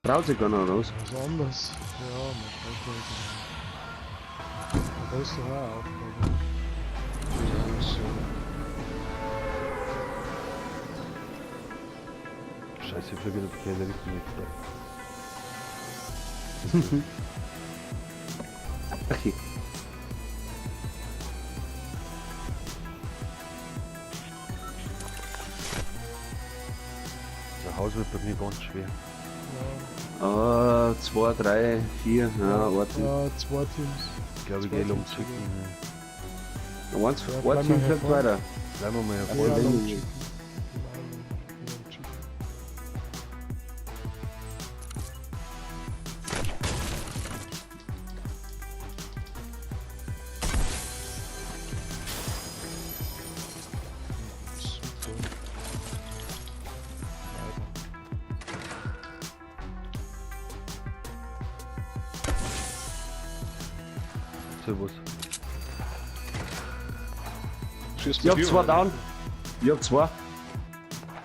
traut sich gar nicht raus. Was anderes. Ja, man kann nicht. Da ist doch auch Aufgabe. Ja, so. Scheiße, ich fliege in die verkehrte Richtung jetzt da. Okay. Das Haus wird bei mir ganz schwer. Ja, 2, 3, 4, ja, warte. ja, zwei Teams. Ich glaube, ich gehe Zwei umschicken. Eins, Ja, ein bleib Team mal fliegt hervor. weiter. Bleiben wir mal Ja, hervor. Ja, ja, wenn dann du- schicken. Servus. Schießt Ich hab die 2 Tür down. Ich hab 2.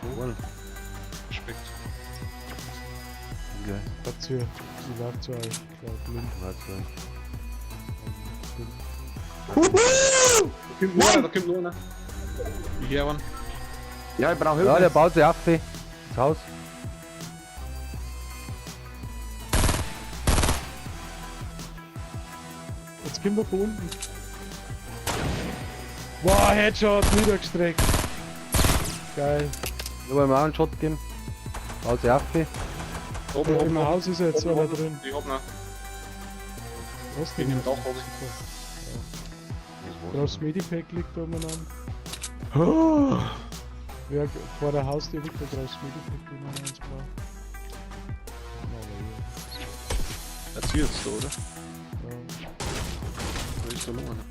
Jawohl. Respekt. Okay. Dazu, die läuft zu euch, ich glaube, blind. Warte. Da kommt noch einer, da kommt noch einer. Ich höre einen. Ja, ich brauch Ja, der Hilfe. baut sich auf, das Haus. Jetzt kommen wir von unten. Wow, Headshot, niedergestreckt. Geil. Da wollen wir auch einen Shot geben. Baut sich auf. Oben, Im oben, Haus ist jetzt oben, einer oben. drin. Ich hab noch. Was Bin denn? im Dach oben. Das Medipack liegt da umeinander. Oh. Wer vor der Haustür liegt da draus Medipack, wenn man eins braucht. Erzählst du, oder? Ja. Wo ist da noch einer?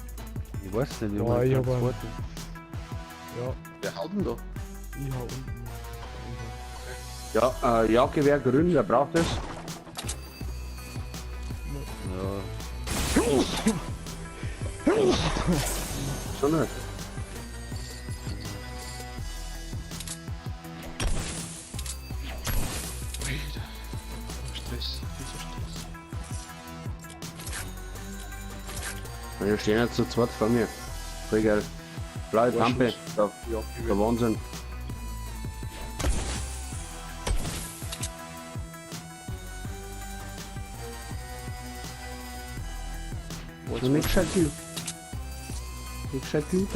Ich weiß nicht, Boah, hab ich einen hab einen. zweiten. Ja, Wer haut denn da? ich hau unten. Ja, Jagdgewehr grün, wer braucht das? Ja. So nicht. Alter. Stress, dieser Stress. Wir stehen jetzt zu zweit vor mir. Voll geil. Blaue Pampe. Der, Ja, der Wahnsinn. Also nicht gescheit viel. Nicht gescheit viel.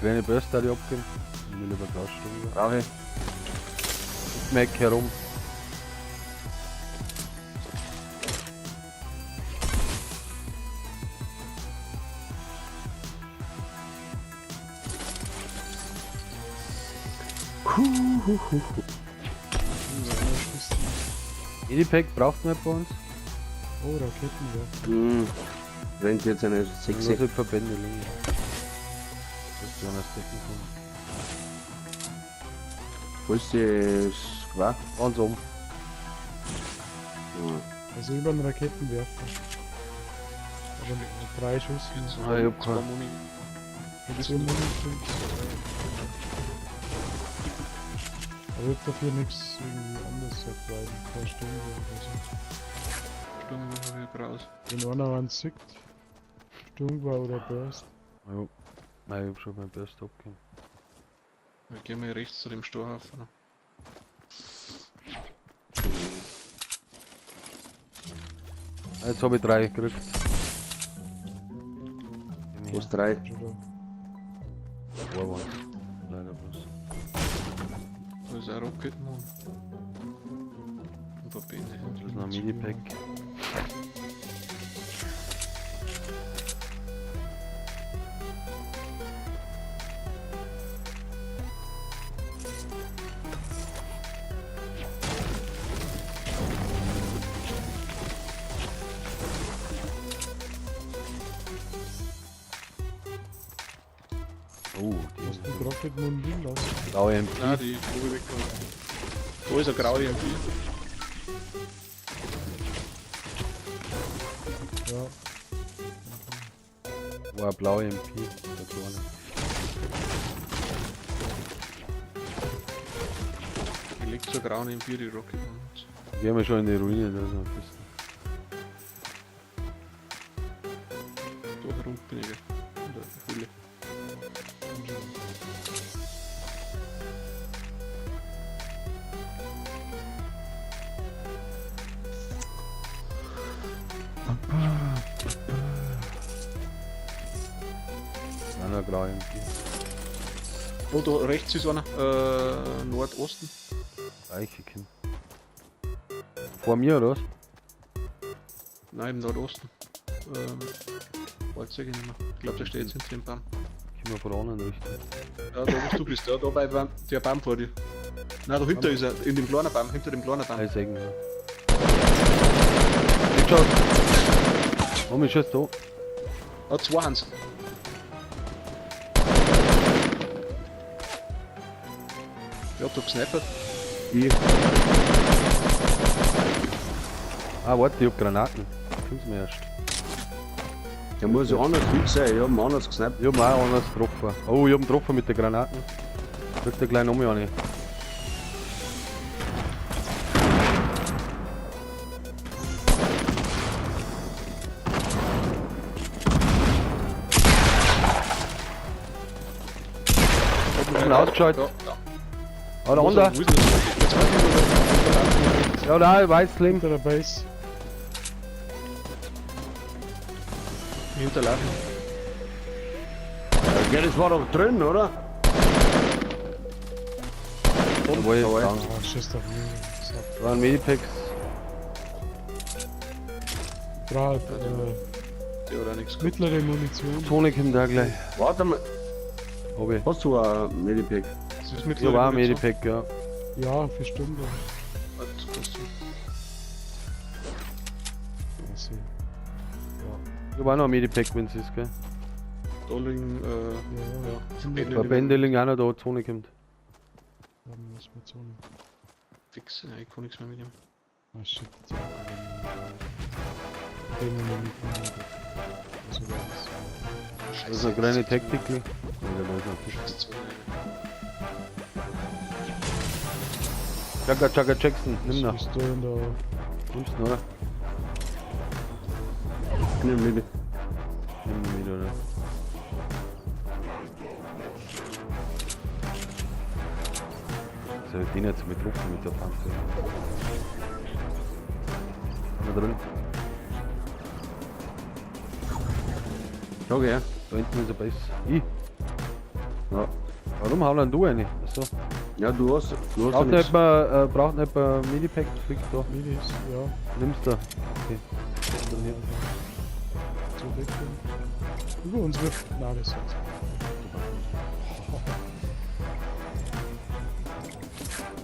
Kleine Börse die abgeben. Ich will lieber Glasstuhl. Brauche ich. Mac herum. Edipack braucht man bei uns. Oh, Raketenwerfer. Hm. Rennt jetzt eine Lass 6. die Verbände liegen. Dass du einer stecken kann. Wo ist das? Was? Ganz oben. Ja. Also über einen Raketenwerfer. Aber mit 3 Schuss. Ah, ich hab zwei keinen. Muni. Mit so einem Munition. Aber ich hab dafür nichts irgendwie anderes gesagt, weil ein paar Stunden oder so. Stunde wieder raus. Wenn einer einen sieht, Stungwa oder Burst. Ja. Nein, ich hab schon meinen Börse abgegeben. Wir gehen mal rechts zu dem Storhaufen. Jetzt habe ich 3 gekriegt. Wo ist 3? Zwei waren's. Leider bloß. Da ist ein Rocketmann. Und Verbände. Das ist noch ein Medipack. Oh, die Hast du Rocketmund liegen lassen? blaue MP. Nein, die Probe weg. Da ist eine graue MP. Ja. War eine blaue MP. Da vorne. Die legt zur grauen MP, die Rocketmann. Gehen wir schon in die Ruine. Da ist noch ein bisschen. Da herum bin ich. In der Höhle. Einer grau irgendwie. Oh, da rechts ist einer. Nordosten. Eicheken. Vor mir oder was? Nein, im Nordosten. Weiß ich nicht mehr. Ich glaube, der steht jetzt hinter dem Baum. Gehen wir von der anderen Richtung. Ja, da wo du bist, ja, da bei der Baum vor dir. Nein, da hinter ist er, in dem kleinen Baum, hinter dem kleinen Baum. Eisegen. Nicht schon. Warum ist jetzt da? Ah, zwei Hans. Ja, da gesnipert. Ich. Ah, warte, ich hab Granaten. Kommt's mir erst. Der muss ja anders fit sein, ich hab ihn anders gesnappt. Ich hab ihn auch anders getroffen. Oh, ich hab ihn getroffen mit den Granaten. Kriegt der gleich noch mehr eine. Ich bin ausgeschaltet. Ah, der andere. Ja, da, Weißling. Hinter der Base. Hinterlaufen. Ja, das war doch drin, oder? Wo ich Jawohl. sagen. Ah, schießt auf mich. Da waren Medipacks. Gerade Der hat auch nichts gehabt. mittlere Munition. Tonic im da gleich. Warte mal, Hab ich. hast du ein Medipack? Das ist Ich mittlerweile hab auch nicht so. Medipack, ja. Ja, für Stunden. Warte, kannst du- Also, Ich hab auch noch ein Medipack, wenn es ist, gell. Da liegen, ja, Verbände. Bei Bendeling auch noch da, Zone kommt. haben wir was mit so einem. Fix, ja, ich kann nichts mehr mit ihm. Ah, shit. jetzt hab ich den noch nicht gemacht. Also, das Das ist eine kleine Taktik. Ja, da ist noch ein Das ist Chaka Chaka Jackson, nimm noch. Bist du in der. Nimmst du, oder? Nimm mit. Nimm ihn mit, oder? Soll ich den jetzt mit Luft mit der Panzer? Haben wir drin? Schau her. Da hinten ist er Base. Ich? Ja. Warum hauen denn du eine? Achso. Ja, du hast ja Braucht nichts. nicht mal, braucht nicht mal Medipack, fliegt da. Minis, ja, Nimmst du. Okay. Dann hier. so weg. Über uns wird. Nein, das ist jetzt.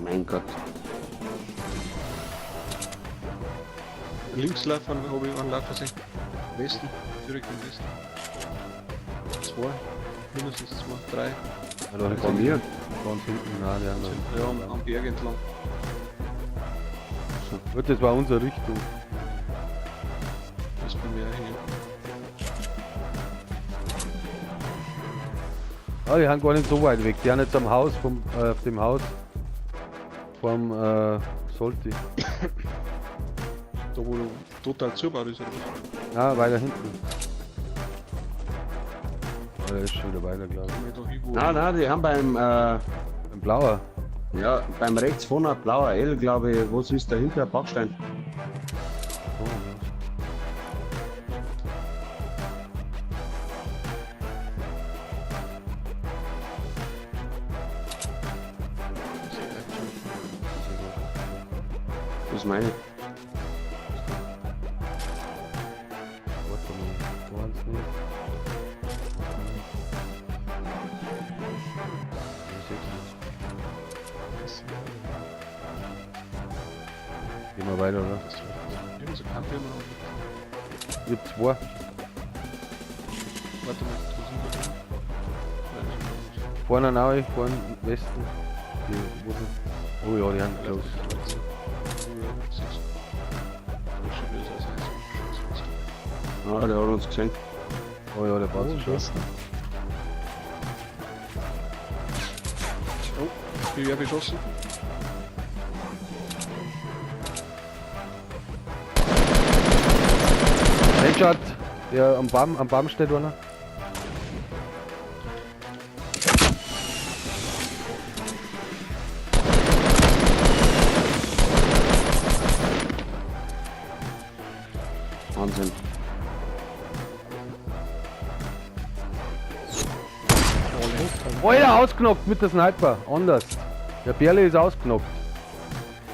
Mein Gott. Links laufen habe ich einen Lauf gesehen. Westen, direkt im Westen. Zwei, mindestens zwei, drei. Ja, da ist Von er. mir? Ganz hinten, nein, der andere. Ja, am Berg entlang. Gut, das war unsere Richtung. Das ist bei mir hängen. Ah, die haben gar nicht so weit weg. Die haben jetzt am Haus, auf dem Haus vom Solti. Da wo total zugebaut ist oder was? Ah, weiter hinten. Ah, der ist schon wieder weiter, glaube ich. Wenn ich da irgendwo- Nein, die haben Ein blauer. ja, beim rechts vorne ein blauer L, glaube ich. Was ist dahinter? Ein Backstein. Oh, ja. Das meine ich. Warte mal, wo haben's nicht? Gehen wir weiter, oder? Irgend so Kante immer noch. Ich hab zwei. Warte mal, wo sind wir denn? Nein, Vorne neu, vorne im Westen. Die, wo sind? Oh ja, die haben das close. ist nicht so. Oh ja, das ist- das sieht böse aus, also. Ja, der hat uns gesehen. Oh ja, der baut Oh, sich schon. Westen. Oh, ich werde beschossen. Headshot. Ja, am Baum steht einer. Wahnsinn. Oh ja, ausgenockt mit der Sniper. Anders. Der Bärle ist ausgenockt.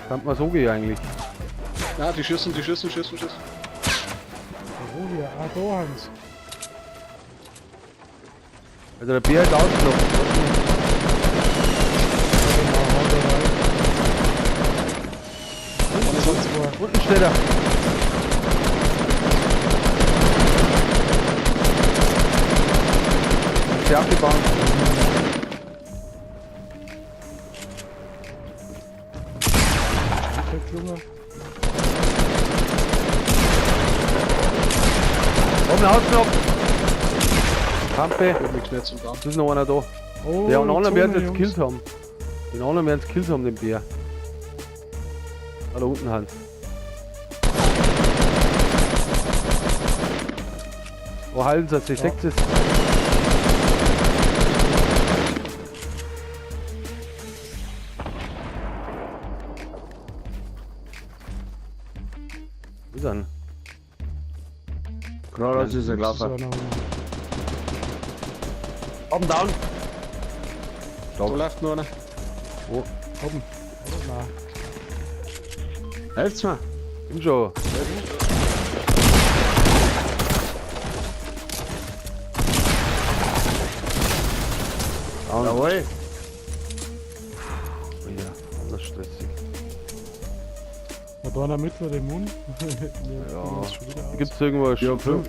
Kann man so gehen eigentlich. Na, die schießen. Oh ja, da Hans. Also der Bär ist ausgenockt. Unten steht er. Ist der abgebaut? Junge. Oben ausgenockt. Pampe. Ich hab nichts mehr zum Dampf. Es ist noch einer da. Oh, Der anderen werden Zone, jetzt gekillt haben. Den anderen werden es gekillt haben, den Bär. Ah, da unten Hans. Oh, halten Sie, ich sehe es. Wo ist er denn? Geradeaus ist er Das ist gelaufen. einer. Oben down. Da läuft noch einer. Oben. Oh, na. Helft's mir. Komm schon. Jawohl. Oh ja, das ist stressig. Hat einer mit dem Mund? Ja. Ja. Gibt es irgendwo ein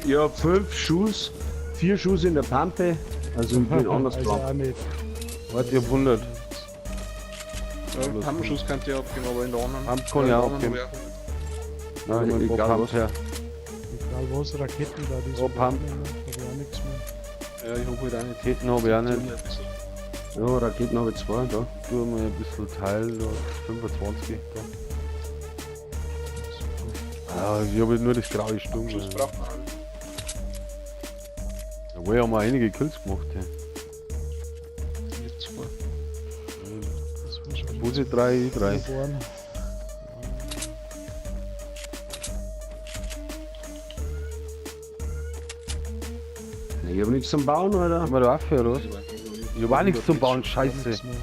Ich hab 5 Schuss. 4 Schuss in der Pampe. Also ich bin anders Also blau. auch nicht. Warte, ich hab 100. Ja, Pammenschuss kann ich abgeben, aber in der anderen. Pump kann ich auch abgeben. Nein, Irgendwo egal Pump was. her. Egal was, Raketen da, die Oh, Pump. Hab ich auch nichts mehr. Ja, ich hab halt auch nicht. Raketen habe ich auch nicht. Ja, Raketen habe ich 2 da. Tu mal ein bisschen Teil, da 25 da. Ja, ich habe nur das graue Sturm. Schuss braucht man alle. Jawohl, haben wir einige Kills gemacht. Ja. Nicht zwei. Das war schon Busse 3, I 3. geboren. Ich hab nichts zum Bauen, oder? Haben wir da Waffe oder was? Ich habe auch nichts zum Bauen, scheiße. Nichts mehr.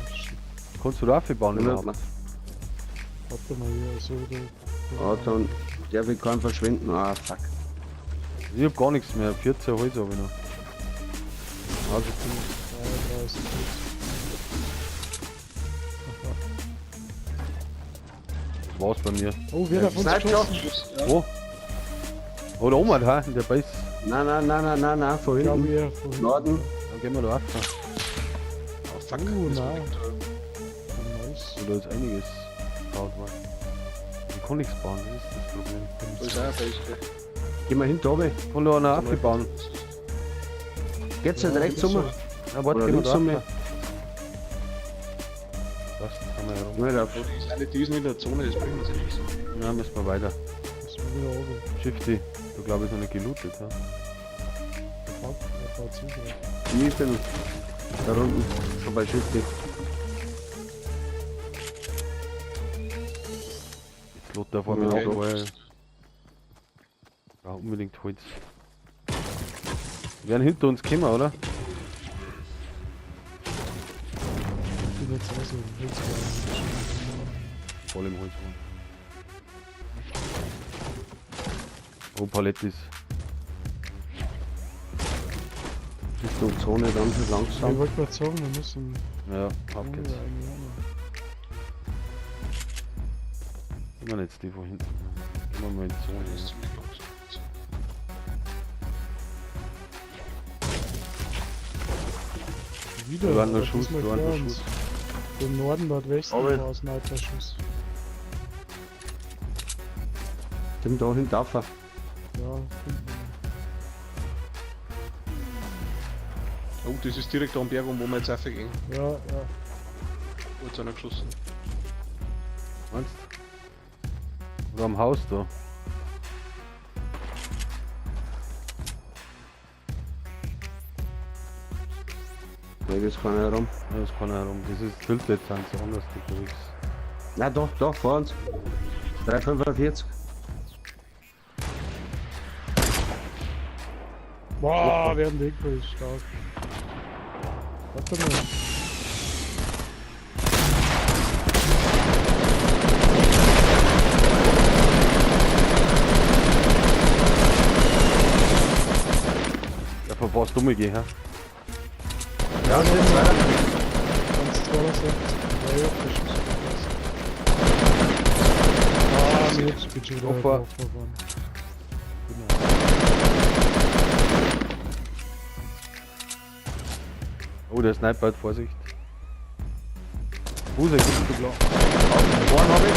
Kannst du da Waffe bauen überhaupt? Warte mal hier, so da. Ah, dann darf ich keinen verschwenden. Ah, fuck. Ich hab gar nichts mehr, 14 Holz habe ich noch. Also, 33 das war's bei mir. Oh, wer davon Sniper. geschossen? Schuss, ja. Wo? Oh, da oben, ha, in der Base. Nein, von Ich glaube, hinten. ihr vorhin. Norden. Dann gehen wir da Waffe. Ah, fuck. Oh, das war nein. nicht, Nice. So, da ist einiges gebaut worden. Ich kann nichts bauen, das ist das Problem. Da ist auch ein Fähigkeit. Geh mal hinten runter. Ich kann da eine Waffe bauen. Geht's nicht rechts um? Ja, warte, Oder gehen wir links da um? Waffe. Was? Haben wir herum. Nicht auf. Aber die ist eine, die ist nicht in der Zone, das bringt uns ja nichts. Ja, müssen wir weiter. Das ist wieder oben. Shifty, du glaube ich noch nicht gelootet, ja? Der baut zu. Wie ist denn da unten? Schon bei Shifty. Jetzt lot der vor mir Okay. noch, weil ja, unbedingt Holz. Die werden hinter uns kommen, oder? Ich bin jetzt also Voll im Holz. Oh, Palette ist. Richtung Zone dann so Ich langsam. wollte gerade sagen, wir müssen. Ja, auf geht's. Immer jetzt die von hinten. Immer mal in die Das Zone. ist ziemlich groß. Wieder. Da waren nur aber Schuss, diesmal da waren vor nur uns. Schuss. Im Norden, Nordwesten Aber- war es ein alter Schuss. Dem da hinten auf. Ja, hinten. Oh, das ist direkt am Berg, wo wir jetzt raufgehen. Ja, ja. Wo jetzt einer geschossen. Meinst du? Oder am Haus da. Da ist keiner herum. Ja, das kann herum. Das ist Filter, jetzt sind sie anders unterwegs. Na doch, doch, vor uns. 345. Wow, wir haben den Winkel, ist stark. Warte mal. Ja, verpasst dumme gehen, hä? Ja, das ist weiter. Ganz 260. Ja, ja, das ist ah, nee, jetzt bin ich wieder Opfer. drauf geworden. Oh, der Sniper hat Vorsicht. Huse, gibst du klar. Vorne hab ich.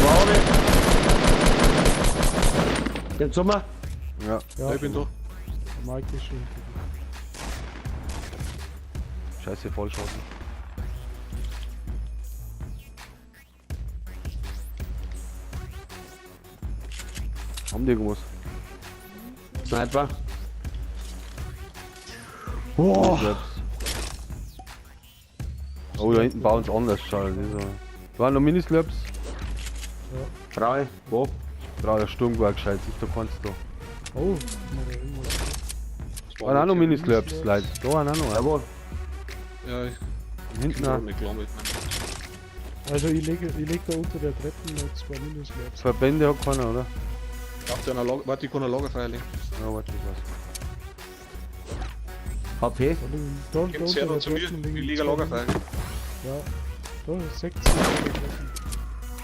Vorne hab ich. Jetzt sind wir. Ja. Ja, Ich bin da. der Mike ist schon. Scheiße, Vollschossen. Haben die irgendwas? Sniper. Oh. Oh, da hinten bauen sie anders, schade. Da waren noch Minislaps. Frei. Wo? Braucht der Sturm war gescheit, ist da kannst du. Oh, mal da irgendwas. Das Waren auch noch nicht- Minislaps, Leute. Da waren auch noch. Jawohl. Ja, ich Hinten bin auch. nicht klar mit. Also ich leg da unter der Treppe noch 2 Minuslaps. Verbände hat keiner, oder? Auf einer Lager, warte, ich kann eine Lagerfeuer legen. Ja, warte, ich weiß. HP. Da Gibt's unter her der da zu mir, Treppe ich liegen liege 2 Lagerfeuer. Ja, da 60 unter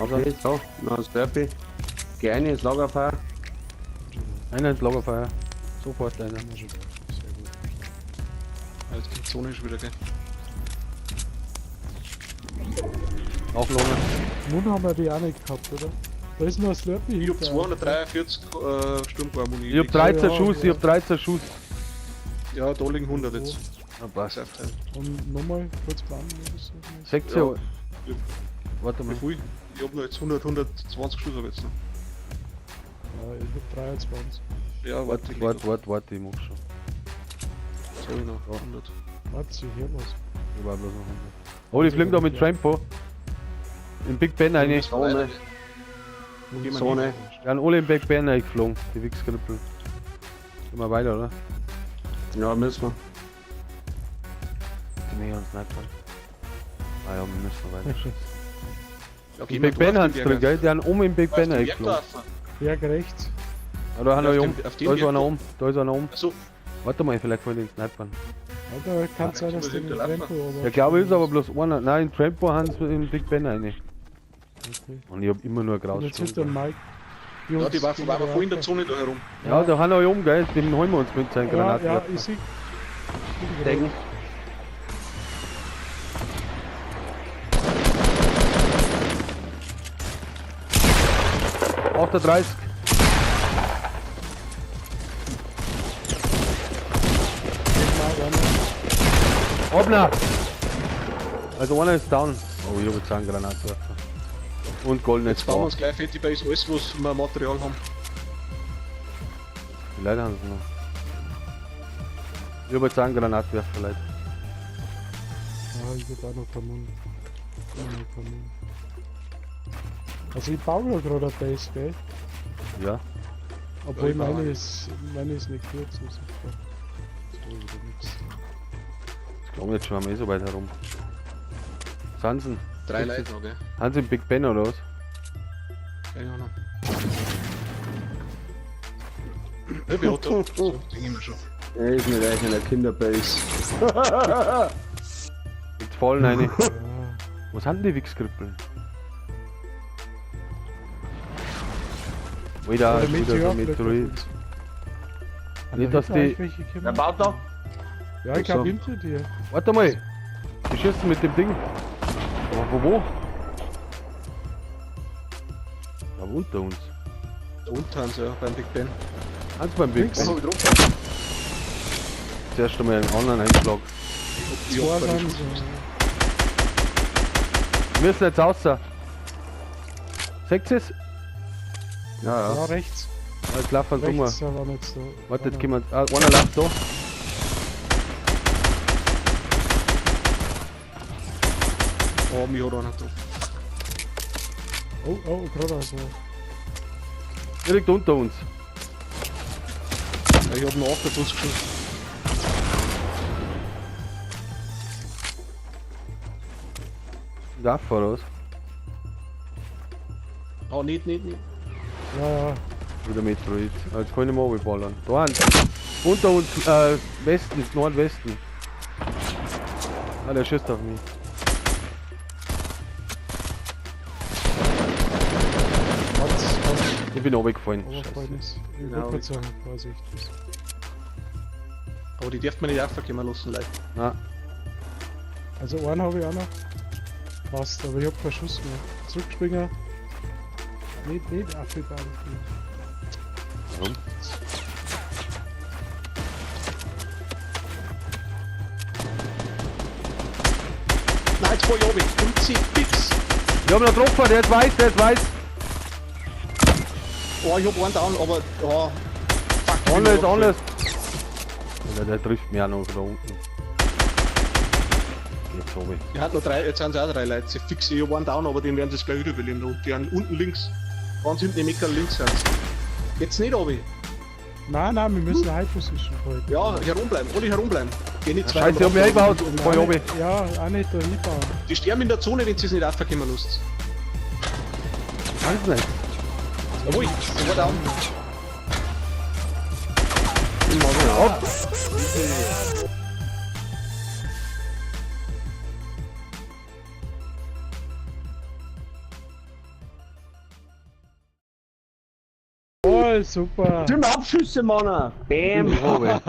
der Treppe. HP. So, noch ein Slurpee. Geh rein ins Lagerfeuer. Einer ins Lagerfeuer. Sofort einer. Sehr gut. Ja, jetzt kommt die Sonne schon wieder, gell? Aufladen. Nun haben wir die auch nicht gehabt, oder? Da ist noch ein Slurpee Ich hab hinter. 243 Sturmgarmoni. Ich hab 13 Ja, Schuss, ja. ich hab 13 Schuss. Ja, da liegen 100 jetzt. Ja, passt. Saftteil. Und nochmal kurz planen oder so. Sektion. Ja. Warte Wie mal. viel? Ich hab noch jetzt 120 Schuss hab ich jetzt noch. Ja, ich hab 23. Ja, warte, ich Warte, ich mach schon. So, ich noch 100. Warte, ich hör was. Ich war bloß noch 100. Oh, die fliegen da mit Trampo. In Big Ben rein. Sonne. Gehen wir Sonne. hin. Die haben alle in Big Ben reingeflogen, die Wichskrippel. Gehen wir weiter, oder? Ja, müssen wir. Die näher uns nicht dran. Ah ja, wir müssen weiter. Ja, In gehen wir Big Ben durch haben die sie drin, Berge. gell? Die haben oben in Big Auf Ben den reingeflogen. Bergdorf. Berg rechts. Ah, da haben Auf wir dem- um. auf dem Da ist einer Berg- um. Da ist einer um. Achso, Warte mal, vielleicht wollen die den Snipern. Alter, kann sein, dass so der sind mit der Tempo aber. Ja, glaube ich, ist aber bloß einer. Nein, in Trampo haben sie in Big Ben rein. Okay. Und ich hab immer nur Und Graus. jetzt hinter dem Mike. ja, die waren voll in der Zone da herum. Ja, da haben wir um, gell? Den holen wir uns mit seinen Ja, ja, Granaten. ich sehe. Decken. Auf der 30. Obner! Also einer ist down. Oh, ich hab jetzt einen Granatwerfer. Und goldenes Jetzt bauen wir Bau. uns gleich Fatty Base, alles was wir Material haben. Die Leute haben sie noch. Ich hab jetzt einen Granatwerfer, Leute. Ja, ich hab auch noch Kamun. Also ich baue ja gerade eine Base, gell? Ja. Obwohl ich baue meine eine. ist nicht kurz, muss ich sagen. So wieder nix. Ich glaube jetzt schon am so weit herum. Sansen. 3 Leute noch, gell? Haben sie im Big Ben oder was? Keine Ahnung. Ja, wir hat da. So, denke ich schon. Er ist mit euch in der Kinderbase. Jetzt fallen eine. Ja, Wo sind die Wichskrippeln? Wieder, der wieder so ein Meteor Meteorit. Hat Nicht, da dass hinten die. eigentlich welche gekommen? Wer baut da? Ja, ich glaube hinter dir. Warte mal! Die schießen mit dem Ding. Aber wo? Da unter uns. Da unten haben sie ja beim Big Ben. Eins beim Big Nix. Ben. Oh, wieder runter. Zuerst einmal einen anderen Einschlag. Zwei sind so. Wir müssen jetzt außer. Seht ihr es? Ja, Ja, ja. rechts. Jetzt laufen wir mal. Rechts, da war nicht so. Warte, jetzt kommen wir. Ah, einer läuft da. Oh, mich hat einer getroffen. Oh, gerade also. Direkt unter uns. Ja, ich hab einen auf der Bus geschossen. Da voraus. Oh, nicht. Ja. Wieder Metroid. Jetzt kann ich mal ballern. Da ein. Unter uns, Westen, Nordwesten. Ah, der schießt auf mich. Hat's Ich bin runtergefallen. overfallen ist. Ich Ja, wollte gerade sagen, Vorsicht. Aber die darf man nicht aufkommen lassen, Leute. Nein. Also einen habe ich auch noch. Passt, aber ich hab keinen Schuss mehr. Zurückspringen. Nicht abgebaut. Warum? Nein, jetzt fahr ich runter. Und sie fix. Ich hab ihn noch getroffen, der ist weiß. Oh, ich hab einen down, aber... Oh, fuck. Alles. Der trifft mich auch noch da unten. Jetzt oben. Die hat noch 3, jetzt sind es auch 3 Leute. Sie fix, ich hab einen down, aber den werden sie gleich wieder überleben. Die haben unten links. Ganz hinten im Ecker links sind sie. Jetzt nicht runter. Nein, wir müssen eine High Position halten. Ja, herumbleiben, alle herumbleiben. Geh nicht zwei. Scheiße, ich hab mich eingebaut. Voll oben. Ja, auch nicht da hinbauen. Die sterben in der Zone, wenn sie es nicht aufkommen lässt. Kannst nicht. Jawohl, der war down. Den mach ich ab. Oh, super. Zum Abschüsse, Mann! Bam! Oben.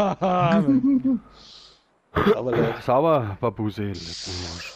Aber Leute. Sauber, Babuse. Leck mich am Arsch.